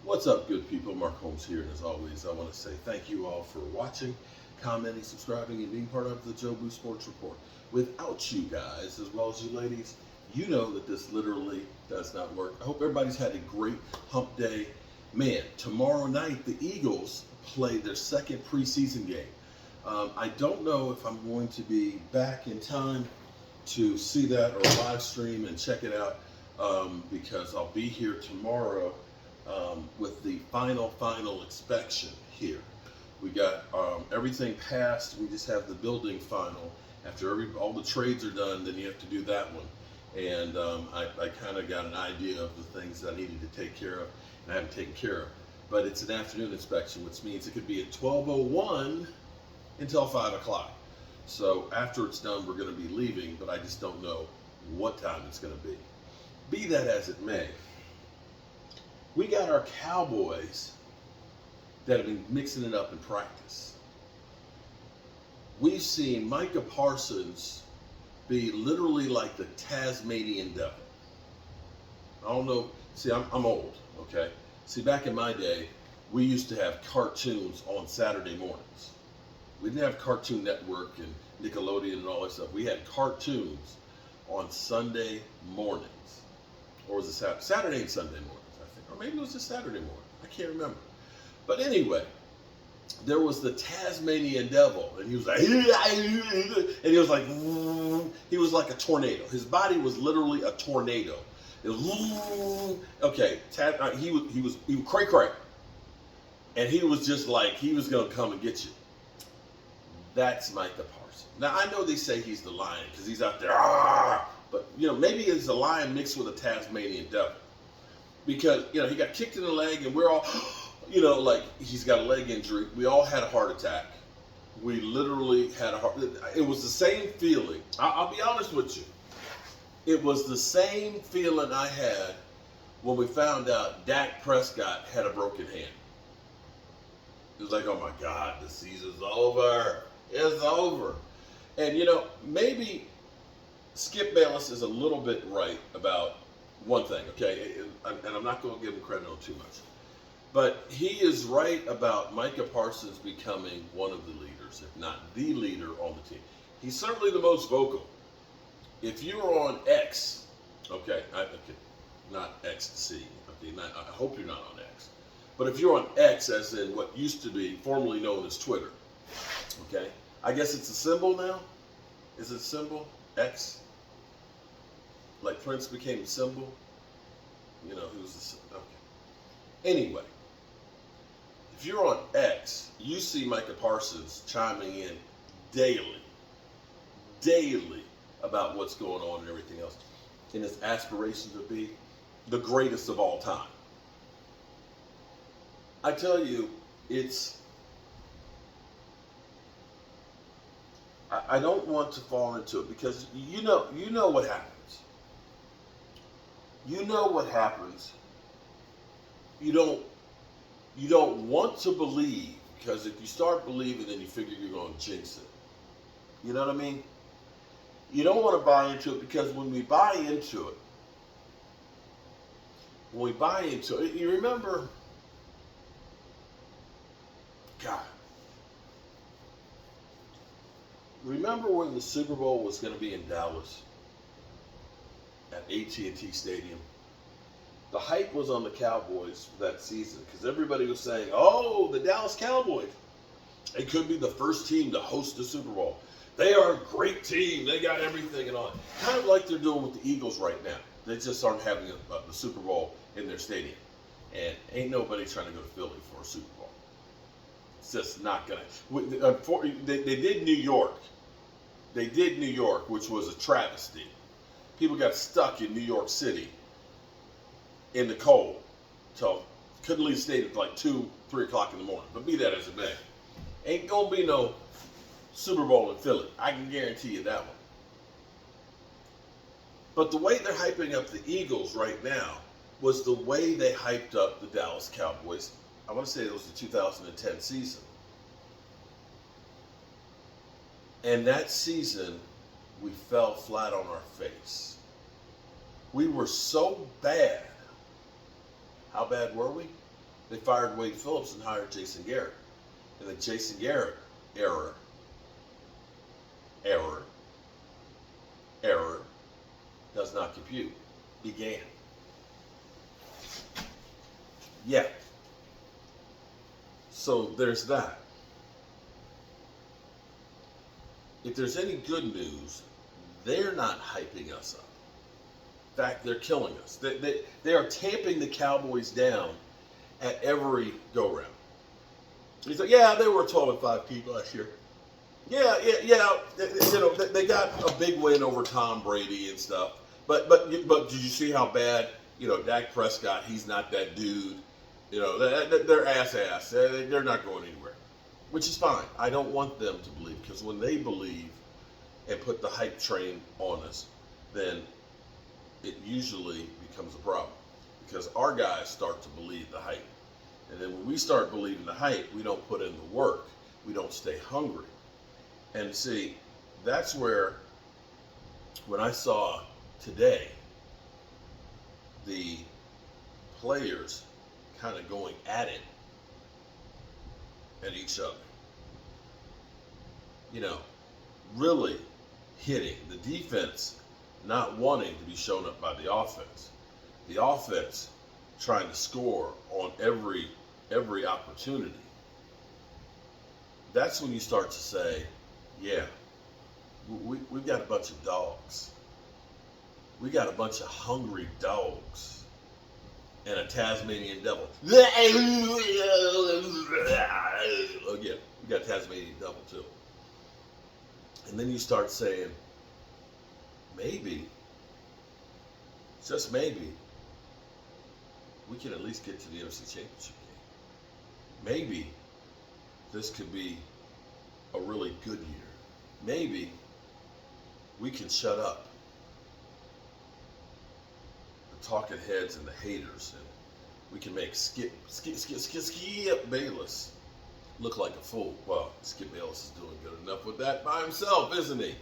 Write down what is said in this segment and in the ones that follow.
What's up, good people? Mark Holmes here, and as always, I want to say thank you all for watching, commenting, subscribing, and being part of the Joe Boo Sports Report. Without you guys, as well as you ladies, you know that this literally does not work. I hope everybody's had a great hump day. Man, tomorrow night, the Eagles play their second preseason game. I don't know if I'm going to be back in time to see that or live stream and check it out because I'll be here tomorrow with the final inspection here. We got everything passed. We just have the building final. After all the trades are done, then you have to do that one. And I kind of got an idea of the things that I needed to take care of, and I haven't taken care of. But it's an afternoon inspection, which means it could be at 12:01 until 5 o'clock. So after it's done, we're going to be leaving, but I just don't know what time it's going to be. Be that as it may, we got our Cowboys that have been mixing it up in practice. We've seen Micah Parsons be literally like the Tasmanian devil. I don't know. See, I'm old, okay? See, back in my day, we used to have cartoons on Saturday mornings. We didn't have Cartoon Network and Nickelodeon and all that stuff. We had cartoons on Sunday mornings. Or was it Saturday and Sunday mornings, I think. Or maybe it was just Saturday morning. I can't remember. But anyway, there was the Tasmanian devil, and he was like, and he was like a tornado. His body was literally a tornado. It was, okay, he was cray cray, and he was just like he was gonna come and get you. That's Micah Parsons. Now I know they say he's the lion because he's out there, but maybe he's a lion mixed with a Tasmanian devil, because he got kicked in the leg, and we're all. Like he's got a leg injury. We all had a heart attack. We literally had a heart. It was the same feeling. I'll be honest with you. It was the same feeling I had when we found out Dak Prescott had a broken hand. It was like, oh my God, the season's over. It's over. And maybe Skip Bayless is a little bit right about one thing, okay? And I'm not going to give him credit on too much. But he is right about Micah Parsons becoming one of the leaders, if not the leader on the team. He's certainly the most vocal. If you're on X, okay, not ecstasy, okay, I hope you're not on X. But if you're on X, as in what used to be formerly known as Twitter, okay, I guess it's a symbol now? Is it a symbol? X? Like Prince became a symbol? He was a symbol. Okay. Anyway. If you're on X, you see Micah Parsons chiming in daily about what's going on and everything else, in his aspiration to be the greatest of all time. I tell you, I don't want to fall into it because you know what happens. You know what happens. You don't want to believe, because if you start believing, then you figure you're going to jinx it. You know what I mean? You don't want to buy into it, because when we buy into it, you remember, God, remember when the Super Bowl was going to be in Dallas at AT&T Stadium? The hype was on the Cowboys for that season because everybody was saying, oh, the Dallas Cowboys. It could be the first team to host the Super Bowl. They are a great team. They got everything and all. Kind of like they're doing with the Eagles right now. They just aren't having the Super Bowl in their stadium. And ain't nobody trying to go to Philly for a Super Bowl. It's just not going to. They did New York. They did New York, which was a travesty. People got stuck in New York City in the cold, so couldn't leave the stadium until like 2-3 o'clock in the morning. But be that as it may, ain't gonna be no Super Bowl in Philly. I can guarantee you that one. But the way they're hyping up the Eagles right now was the way they hyped up the Dallas Cowboys. I want to say it was the 2010 season. And that season, we fell flat on our face. We were so bad. How bad were we? They fired Wade Phillips and hired Jason Garrett. And the Jason Garrett error, error, error does not compute. Began. Yeah. So there's that. If there's any good news, they're not hyping us up. In fact, they're killing us. They are tamping the Cowboys down at every go-round. He's like, yeah, they were a 12-5 team last year. Yeah. They got a big win over Tom Brady and stuff. But did you see how bad? Dak Prescott. He's not that dude. They're ass. They're not going anywhere, which is fine. I don't want them to believe, because when they believe and put the hype train on us, then it usually becomes a problem, because our guys start to believe the hype. And then when we start believing the hype, we don't put in the work. We don't stay hungry. And see, that's where, when I saw today the players kind of going at it, at each other, really hitting the defense, not wanting to be shown up by the offense. The offense trying to score on every opportunity. That's when you start to say, yeah, we've got a bunch of dogs. We got a bunch of hungry dogs and a Tasmanian devil. Again, we got a Tasmanian devil too. And then you start saying, maybe, just maybe, we can at least get to the NFC Championship game. Maybe this could be a really good year. Maybe we can shut up the talking heads and the haters, and we can make Skip Bayless look like a fool. Well, Skip Bayless is doing good enough with that by himself, isn't he?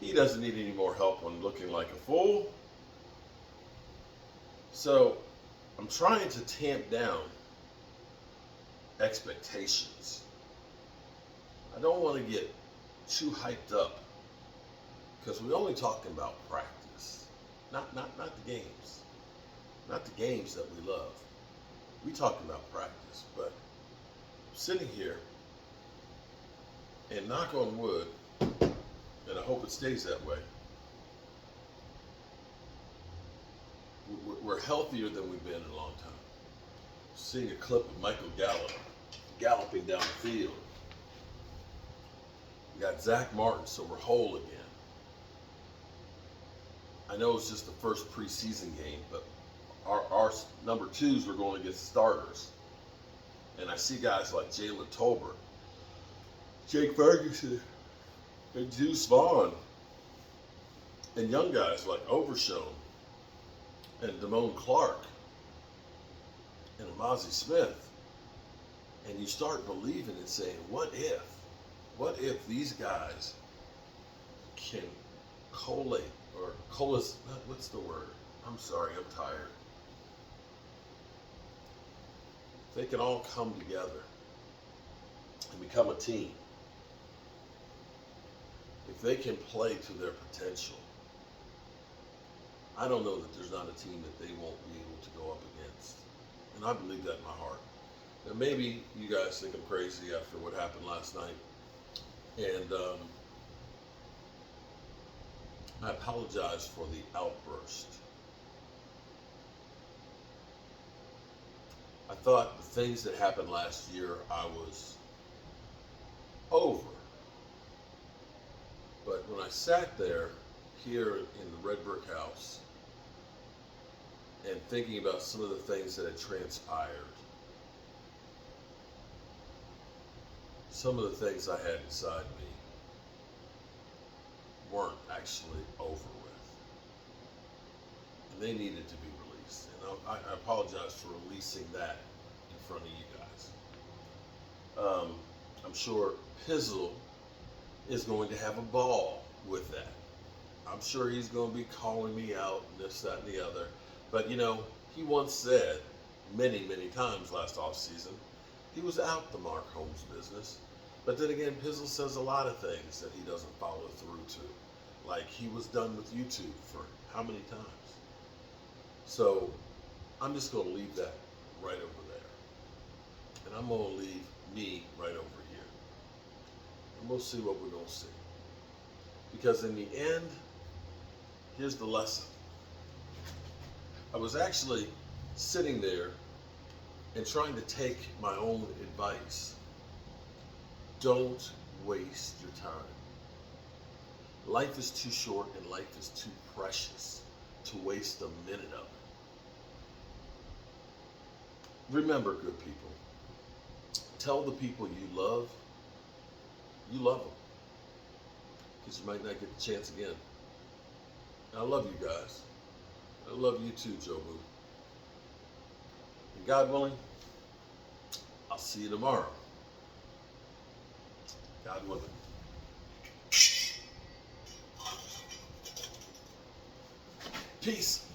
He doesn't need any more help on looking like a fool. So I'm trying to tamp down expectations. I don't want to get too hyped up, because we're only talking about practice, not the games, not the games that we love. We talking about practice. But I'm sitting here, and knock on wood, and I hope it stays that way, we're healthier than we've been in a long time. Seeing a clip of Michael Gallup galloping down the field. We got Zach Martin, so we're whole again. I know it's just the first preseason game, but our number twos were going against starters. And I see guys like Jalen Tolbert, Jake Ferguson, and Deuce Vaughn, and young guys like Overshown and Damone Clark and Amazi Smith. And you start believing and saying, what if these guys can collate, or what's the word? I'm sorry, I'm tired. They can all come together and become a team. If they can play to their potential, I don't know that there's not a team that they won't be able to go up against. And I believe that in my heart. Now, maybe you guys think I'm crazy after what happened last night. And I apologize for the outburst. I thought the things that happened last year, I was over. But when I sat there here in the Red Brick House and thinking about some of the things that had transpired, some of the things I had inside me weren't actually over with. And they needed to be released. And I apologize for releasing that in front of you guys. I'm sure Pizzle is going to have a ball with that. I'm sure he's going to be calling me out and this, that, and the other. But he once said, many, many times last offseason. He was out the Mark Holmes business. But then again, Pizzle says a lot of things that he doesn't follow through to. Like he was done with YouTube for how many times? So I'm just going to leave that right over there. And I'm going to leave me right over here. And we'll see what we're going to see. Because in the end, here's the lesson. I was actually sitting there and trying to take my own advice. Don't waste your time. Life is too short and life is too precious to waste a minute of it. Remember, good people, tell the people you love them. Because you might not get the chance again. I love you guys. I love you too, Joe Boo. And God willing, I'll see you tomorrow. God willing. Peace.